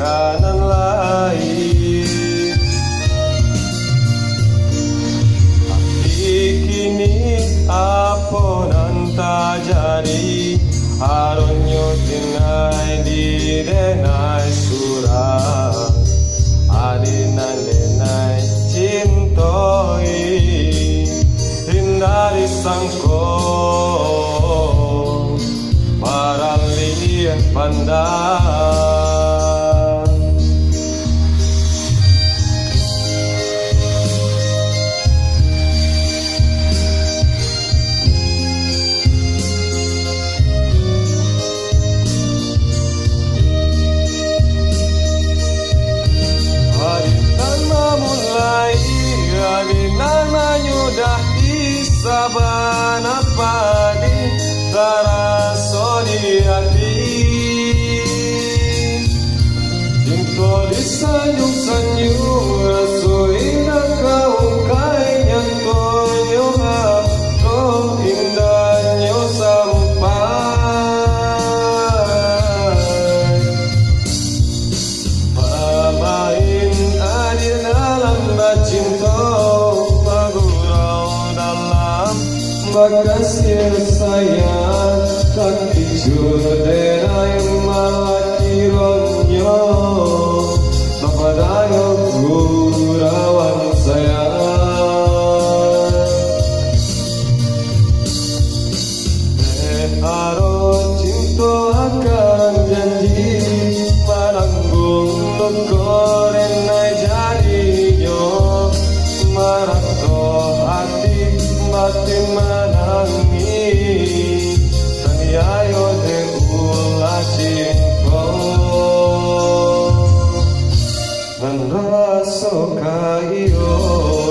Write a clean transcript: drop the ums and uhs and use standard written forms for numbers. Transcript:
kanan lain. Tapi kini apa nan terjadi, harunyo tinai di denai surah, adinan denai cintoi, hindari sangko marali pandang. Saban apa di taraso di hati, cinta disanjung-sanjung rasoi na kau kaya tonyo to indahnya sampai pamain adil dalam cinta makasih sayang tak kicur denai malaki ronyo napadayo gurawan sayang haro cinta akan janji maranggung nunggu denai jadinya marato hati mati menangi taniayo de ulacingko dan rasa kayo.